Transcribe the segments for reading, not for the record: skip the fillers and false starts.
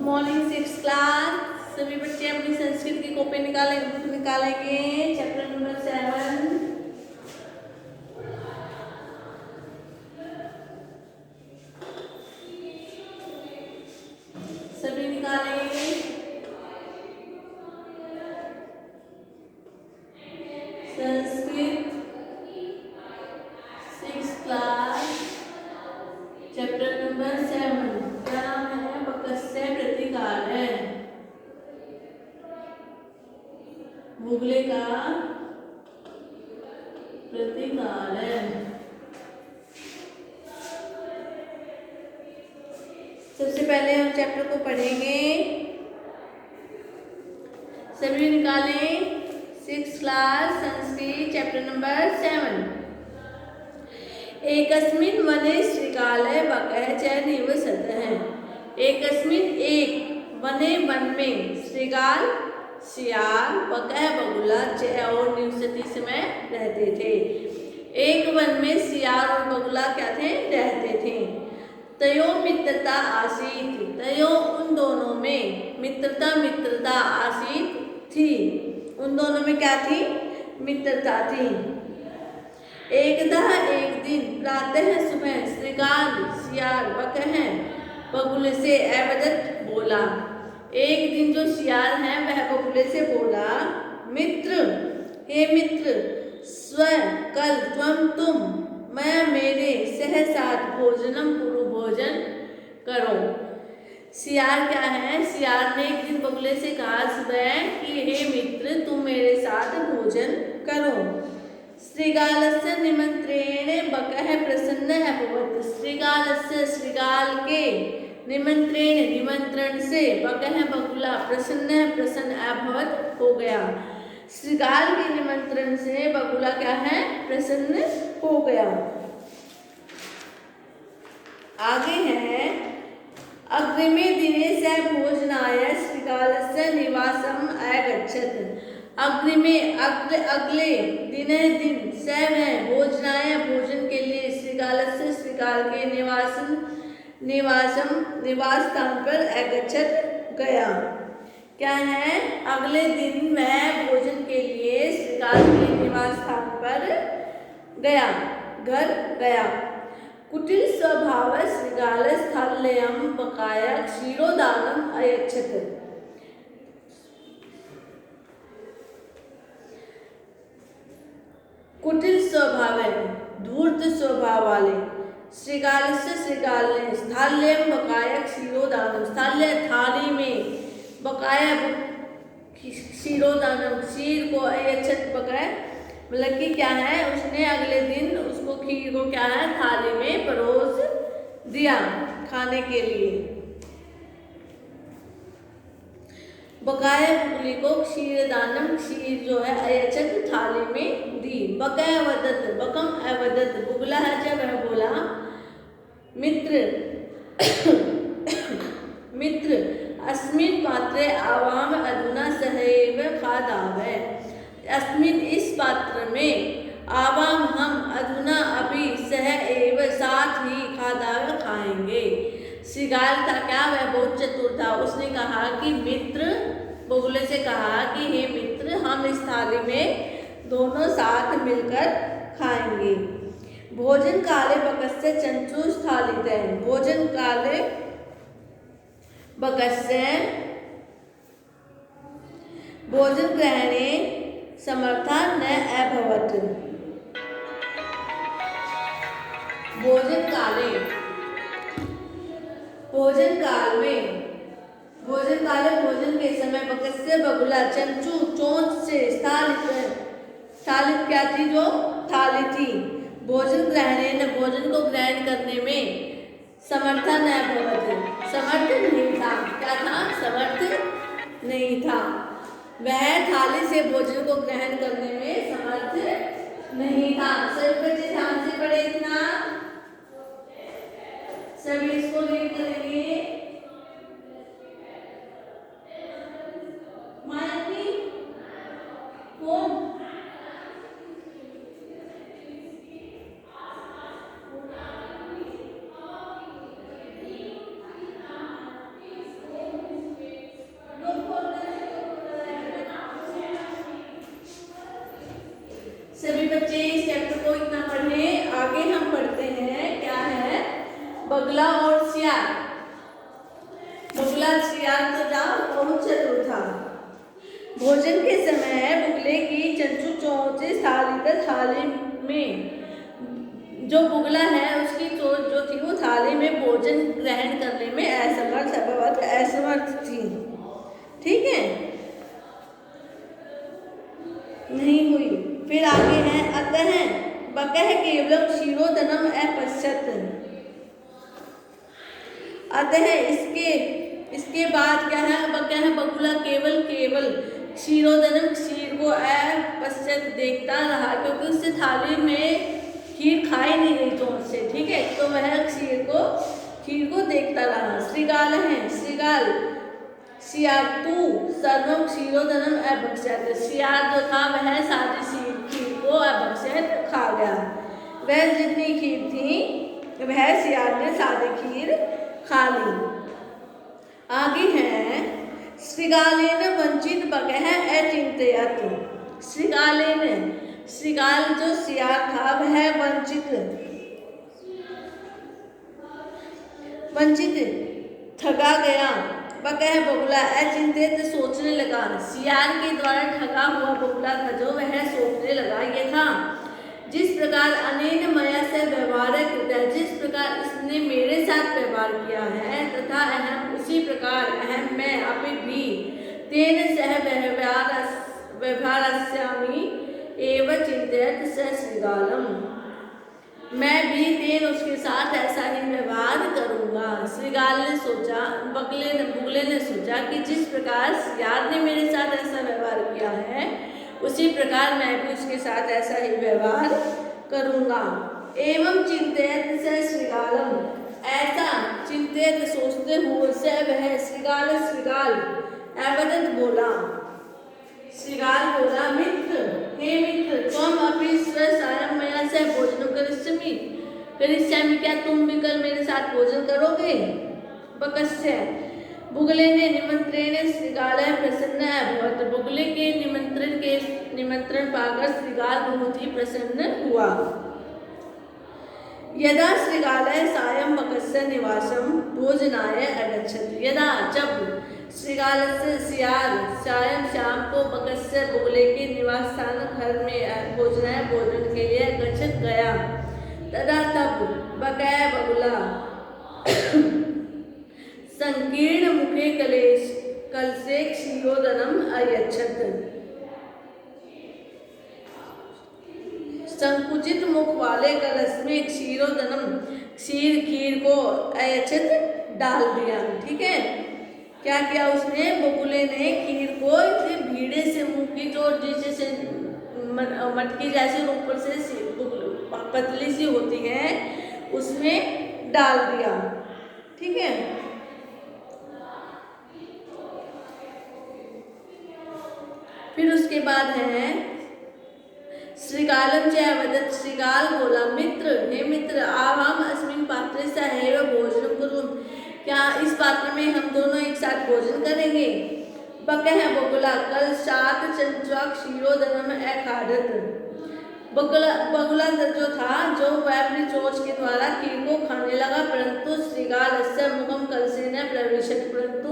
Morning 6 class. सभी बच्चे अपनी संस्कृत की कॉपी निकालेंगे, बुक निकालेंगे। चैप्टर नंबर 7 सभी निकालेंगे। संस्कृत 6 क्लास चैप्टर नंबर 7 क्या नाम है? बकस्य प्रतिकार है। मुगले का प्रतिकार है। सबसे पहले हम चैप्टर को पढ़ेंगे। सभी निकालें 6 क्लास संस्कृत चैप्टर नंबर 7। एकस्मिन् वने श्रृगालः बकः च निवसतः। एकस्मिन् एक वने वन में श्रृगाल सियार बकः बगुला च और निवसति समय रहते थे। एक वन में सियार और बगुला क्या थे? रहते थे। तयो मित्रता आसीत। तयो उन दोनों में मित्रता आसीत थी। उन दोनों में क्या थी? मित्रता थी। एकदा एक दिन प्रातः सुबह श्रृगाल सियार बकह बगुले से अवदत बोला। एक दिन जो सियार है वह बगुले से बोला, मित्र, हे मित्र, स्व कल तुम मैं मेरे सहसात भोजनम पुरु भोजन करो। सियार क्या है? सियार ने एक दिन बगुले से कहा सुबह कि हे मित्र, तुम मेरे साथ भोजन करो। श्रृगालस्य निमंत्रेण बकः प्रसन्न अभवत्। श्रृगालस्य श्रृगाल के निमंत्रण से बकः बगुला प्रसन्न अभवत् हो गया। श्रृगाल के निमंत्रण से बगुला क्या है? प्रसन्न हो गया। आगे है अग्रिमे दिने स भोजनाय श्रृगालस्य निवासम अगच्छत्। अगले दिन से वह भोजनाय भोजन के लिए श्रृगाल के निवास स्थान पर अगच्छत् गया। क्या है? अगले दिन वह भोजन के लिए श्रृगाल के निवास स्थान पर गया। कुटिल स्वभाव श्रृगाल स्थाल्यं बकाय क्षीरोदानम अयच्छत्। कुटिल स्वभाव है, धूर्त स्वभाव वाले श्रृगाल ने स्थाल्यम बकाया क्षीरोदानम, स्थाल्य थाली में बकाया क्षीरोदानम, क्षीर को अयच्छत् बकाया मतलब कि क्या है? उसने अगले दिन उसको खीर को क्या है? थाली में परोस दिया खाने के लिए। बकाया बगुली को क्षीर दानम, क्षीर जो है अयच्छत् थाली में दी। बकः अवदत् बकम अवदत्, बुगला है जब वह बोला, मित्र अस्मिन् पात्रे आवाम अधुना सहैव खादावः। अस्मिन् इस पात्र में आवाम हम अधुना अभी सह एव साथ ही खादावः खाएंगे। श्रृगाल था क्या? वह बहुत चतुर था। उसने कहा कि मित्र, बगुले से कहा कि हे मित्र, हम इस थाली में दोनों साथ मिलकर खाएंगे। भोजन काले बकस्य चंचु स्थालित है। भोजन काले बकस्य भोजन ग्रहणे समर्था न अभवत्। भोजन भोजन के समय बकस्य बगुला चंचू चोंच से स्थालित क्या थी? जो थाली थी। भोजन को ग्रहण करने में समर्था न भवत्, समर्थ नहीं था। क्या था? समर्थ नहीं था। वह थाली से भोजन को ग्रहण करने में समर्थ नहीं था। सभी बच्चे ध्यान से पढ़े इतना। सभी इसको रीड करेंगे। बगुला और सियार। बगुला सियार तो जाओ बहुत चतुर था। भोजन के समय बगुले की चंचू चोंच से थाली में, जो बगुला है उसकी चोंच जो थी वो थाली में भोजन ग्रहण करने में असमर्थ थी। ठीक है, नहीं हुई। फिर आगे है अतः बकह केवलम क्षीरोदनम अपश्यत। अतः इसके बाद क्या है, बकह बगुला केवल क्षीरोदनम क्षीर को अपश्यत देखता रहा, क्योंकि उससे थाली में खीर खाई नहीं गई चोंच से। ठीक है, तो वह खीर को देखता रहा। श्रीगाल है, श्रीगाल सियार तू सर्वम क्षीरोदनम अभक्षत। सियार जो था वह सारी खीर को अभक्षत खा गया। वह जितनी खीर थी वह सियार ने सारी खीर खा ली। आगे है श्रीगालेन वंचित बकह अचिंतयत। श्रीगाल जो सियार था वह वंचित ठगा गया। बकह बगुला अचिंतित सोचने लगा। सियार के द्वारा ठगा हुआ बगुला था जो वह सोचने लगा, ये था जिस प्रकार अनेन मया से व्यवहार करता है, जिस प्रकार इसने मेरे साथ व्यवहार किया है, तथा अहम उसी प्रकार अहम मैं अभी भी तेन सह व्यवहारस्यामि एव चिंतयत स श्रीगालम। मैं भी तेन उसके साथ ऐसा ही व्यवहार करूंगा। श्रीगाल ने सोचा, बगुले ने सोचा कि जिस प्रकार सियार ने मेरे साथ ऐसा व्यवहार किया है उसी प्रकार मैं भी उसके साथ ऐसा ही व्यवहार करूंगा। एवं चिंतयत स श्रीगालम, ऐसा चिंतित सोचते हुए से वह श्रीगाल अवदत बोला। श्रीगाल बोला, मित्र हे मित्र, त्वम अपि स्वसायं मया सह भोजनं करिष्यामि, क्या तुम भी कल मेरे साथ भोजन करोगे? बकस्य बुगले ने निमंत्रेण श्रीगालः प्रसन्न अभवत्। बुगले के निमंत्रण पाकर श्रीगाल बहुत ही प्रसन्न हुआ। यदा श्रीगालः सायं बकस्य निवासं भोजनाय अगच्छत्। यदा जब श्रीगाल से सियार सायं शाम को बकस्य बुगले के निवास स्थान घर में भोजन के लिए अगच्छत् गया। तदा तब बकह बगुला संकीर्ण मुखे कल से क्षीरोदनम अयच्छत। संकुचित मुख वाले कलश में क्षीरोदनम खीर को अयच्छत डाल दिया। ठीक है, क्या किया उसने, बगुले ने खीर को इतने भीड़े से मुंह की जो जैसे मटकी जैसे ऊपर से पतली सी होती है उसमें डाल दिया। ठीक है, फिर उसके बाद है श्रीगालम च अवदत्। श्रीगाल बोला, मित्र हे मित्र, आवाम अस्मिन् पात्रे सहैव भोजनं कुर्मः, क्या इस पात्र में हम दोनों एक साथ भोजन करेंगे? बकह बगुला कल सात चंचुआ क्षीरोदनम अखादत। बगुला जो था जो वह अपनी चोंच के द्वारा खीर को खाने लगा, परंतु श्रीगाल मुखम कल से न प्रविशत, परंतु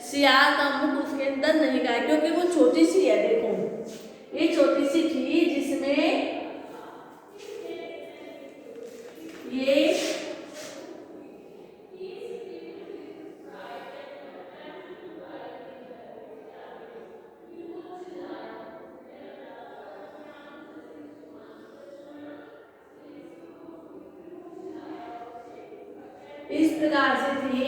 सियार का मुख उसके अंदर नहीं गया, क्योंकि वो छोटी सी है। देखो ये छोटी सी थी जिसमें ये इस प्रकार से थी,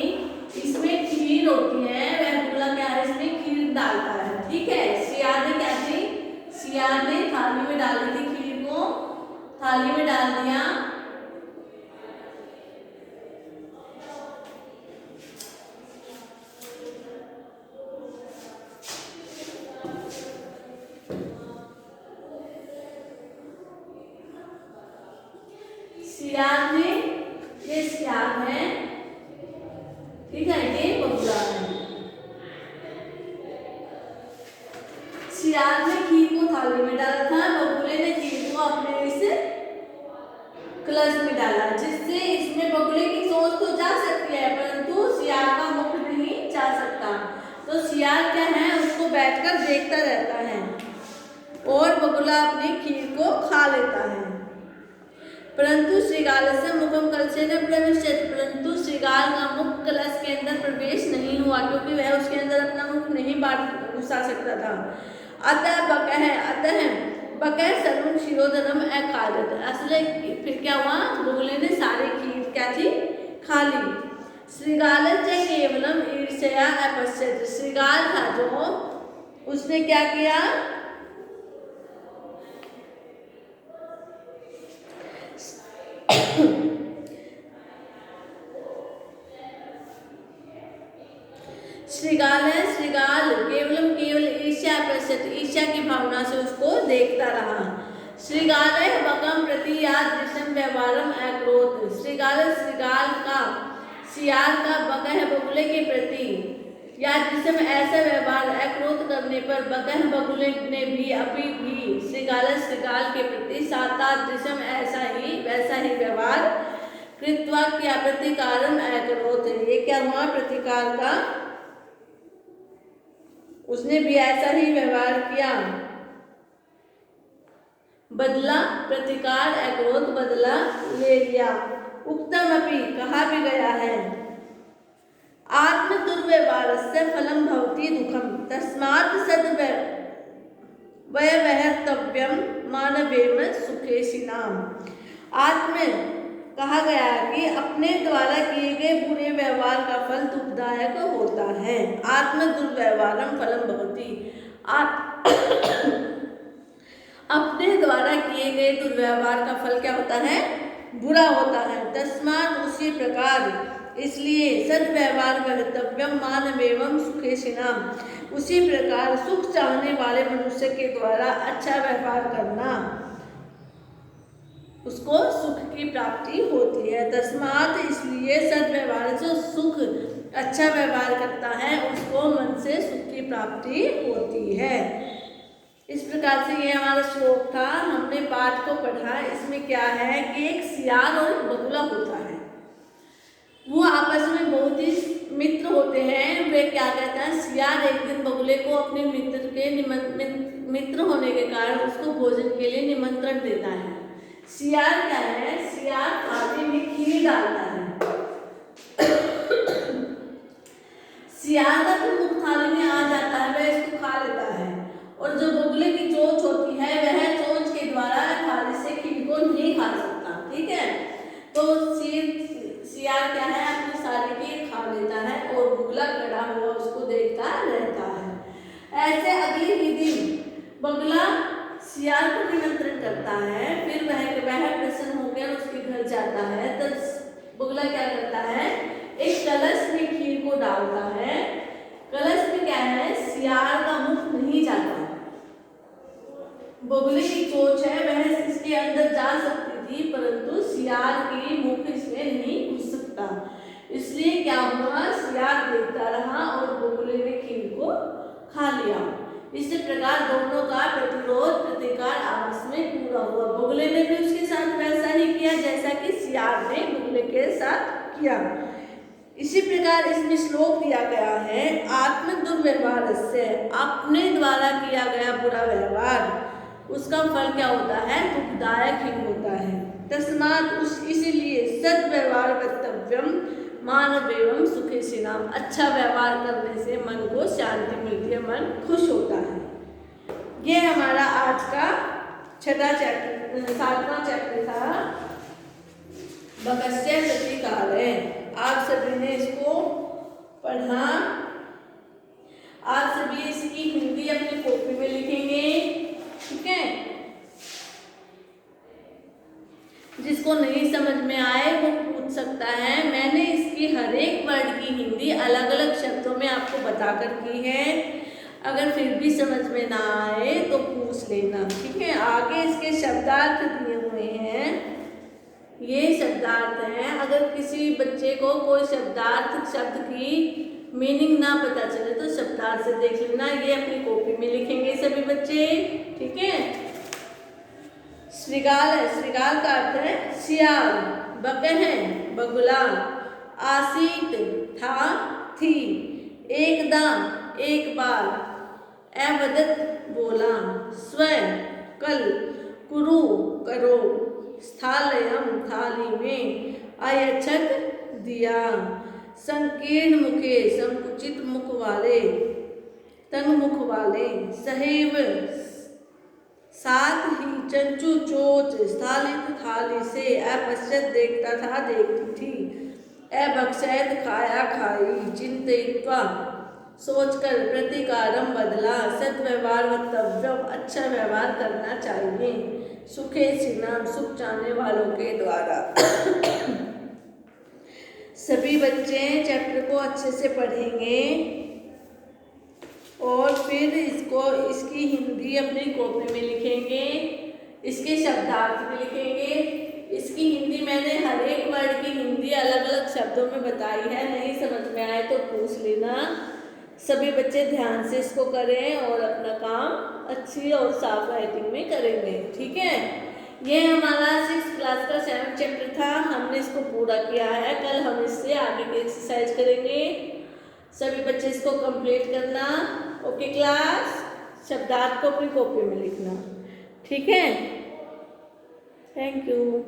इसमें खीर होती है, वह बगुला क्या है इसमें खीर डालता है। ठीक है, सियार ने क्या थी, सियार ने थाली में डाली थी खीर को, थाली में डाल दिया। सियार ने, ये सियार है, ठीक है, ये बगुला है। सियार ने खीर को थाली में डाला था, बगुले ने खीर को अपने इस कलश में डाला, जिससे इसमें बगुले की चोंच तो जा सकती है परंतु सियार का मुख नहीं जा सकता। तो सियार क्या है, उसको बैठकर देखता रहता है और बगुला अपनी खीर को खा लेता है। परंतु श्रृगालस्य मुखम कलशेन प्रविशत, परंतु श्रृगाल का मुख कलश के अंदर प्रवेश नहीं हुआ क्योंकि वह उसके अंदर अपना मुख नहीं घुसा सकता था। अतः बकह सर्वं क्षीरोदनम अखादत, असले फिर क्या हुआ, बगुले ने सारी खीर क्या थी, खा ली। श्रृगालच केवलम ईर्ष्या अपश्यत, श्रृगाल था जो उसने क्या किया, श्रृगाल केवल ईर्ष्या अपश्यत, ईर्ष्या की भावना से उसको देखता रहा। श्रृगाल बकम प्रति यादृशम व्यवहारम अकरोत्, श्रृगाल का सियार का बकह बगुले के प्रति यादृशम ऐसा व्यवहार अकरोत् करने पर बकह बगुले ने भी अभी भी श्रृगाल के प्रति सातादृशम वैसा ही व्यवहार कृत्वा किया, प्रतिकारम अकरोत्, ये क्या हुआ, प्रतिकार का उसने भी ऐसा ही व्यवहार किया, बदला, प्रतिकार अकरोत्, बदला ले लिया। उक्तम अपि, कहा भी गया है, आत्म दुर्व्यवहारस्य फलम भवति दुखम तस्मात् सद्व्यवहर्तव्यम मानवेम सुखेशिनाम। आत्म कहा गया कि अपने द्वारा किए गए बुरे व्यवहार का फल दुखदायक होता है। आत्म दुर्व्यवहारम फलम भवति, अपने द्वारा किए गए दुर्व्यवहार का फल क्या होता है, बुरा होता है। तस्मात्, उसी प्रकार, इसलिए सद्व्यवहार कर्तव्यम मानवेम सुखेशिनाम, उसी प्रकार सुख चाहने वाले मनुष्य के द्वारा अच्छा व्यवहार करना, उसको सुख की प्राप्ति होती है। तस्मात्, इसलिए सद्व्यवहार, जो सुख अच्छा व्यवहार करता है उसको मन से सुख की प्राप्ति होती है। इस प्रकार से ये हमारा श्लोक था, हमने पाठ को पढ़ा। इसमें क्या है कि एक सियार और एक बगुला होता है, वो आपस में बहुत ही मित्र होते हैं। वे क्या कहता है, सियार एक दिन बगुले को अपने मित्र होने के कारण उसको भोजन के लिए निमंत्रण देता है। सियार क्या है, सियार थाली में खीर डालता है, सियार का तो मुख थाली में आ जाता है, वह इसको खा लेता है, और जो बगुले की चोंच होती है वह चोंच के द्वारा थाली से खीर को नहीं खा सकता। ठीक है, तो सियार क्या है, अपनी सारी खीर खा लेता है और बगुला खड़ा हुआ उसको देखता रहता है। ऐसे अगले ही दिन बगुला सियार को निमंत्रण करता है, फिर वह प्रसन्न होकर उसके घर जाता है। तब बगुला क्या करता है, एक कलश में खीर को डालता है। कलश में क्या है, सियार का मुख नहीं जाता, बगुले की चोंच है वह इसके अंदर जा सकती थी परंतु सियार की मुख इसमें नहीं घुस सकता। इसलिए क्या हुआ, सियार देखता रहा और बगुले ने खीर को खा लिया। इसी प्रकार दोनों का प्रतिरोध प्रतिकार आपस में पूरा हुआ। बगुले ने भी उसके साथ वैसा ही किया जैसा कि सियार ने बगुले के साथ किया। इसी प्रकार इसमें श्लोक दिया गया है, आत्म दुर्व्यवहार से, अपने द्वारा किया गया बुरा व्यवहार उसका फल क्या होता है, दुखदायक ही होता है। तस्मात्, इसीलिए सद्व्यवहार कर्तव्यम मानवेम सुखेशिनाम, अच्छा व्यवहार करने से मन को शांति मिलती है, मन खुश होता है। ये हमारा आज का 7वां चैप्टर था, बकस्य प्रतिकार है। आप सभी ने इसको पढ़ा, आप सभी इसकी हिंदी अपनी कॉपी में लिखेंगे। ठीक है, जिसको नहीं समझ में आए वो पूछ सकता है। मैंने इसकी हर एक वर्ड की हिंदी अलग अलग शब्दों में आपको बताकर की है। अगर फिर भी समझ में ना आए तो पूछ लेना। ठीक है, आगे इसके शब्दार्थ दिए हुए हैं, ये शब्दार्थ हैं। अगर किसी बच्चे को कोई शब्द की मीनिंग ना पता चले तो शब्दार्थ से देख लेना। ये अपनी कॉपी में लिखेंगे सभी बच्चे। ठीक है, श्रृगाल है, श्रृगाल का अर्थ है सियार। बकह है बगुला। आसीत था थी। एकदा एक बार। अवदत बोला। स्व कल। कुरु करो। स्थालयम थाली में। अयच्छत दिया। संकीर्ण मुखे संकुचित मुख वाले, तंग मुख वाले। सहैव साथ ही चंचू चोच स्थालित थाली से। अपश्चात देखता था देखती थी। अभक्षैत खाया खाई। चिंतयित्वा सोचकर। प्रतिकारम बदला। सद्व्यवहार वक्तव्यम अच्छा व्यवहार करना चाहिए। सुखे सिनाम सुख चाहने वालों के द्वारा। सभी बच्चे चैप्टर को अच्छे से पढ़ेंगे और फिर इसकी हिंदी अपनी कॉपी में लिखेंगे, इसके शब्दार्थ भी लिखेंगे। इसकी हिंदी मैंने हर एक वर्ड की हिंदी अलग अलग शब्दों में बताई है, नहीं समझ में आए तो पूछ लेना। सभी बच्चे ध्यान से इसको करें और अपना काम अच्छी और साफ राइटिंग में करेंगे, ठीक है। ये हमारा 6th क्लास का 7th चैप्टर था, हमने इसको पूरा किया है। कल हम इससे आगे की एक्सरसाइज करेंगे। सभी बच्चे इसको कंप्लीट करना। ओके क्लास, शब्दार्थ को अपनी कॉपी में लिखना, ठीक है। Thank you.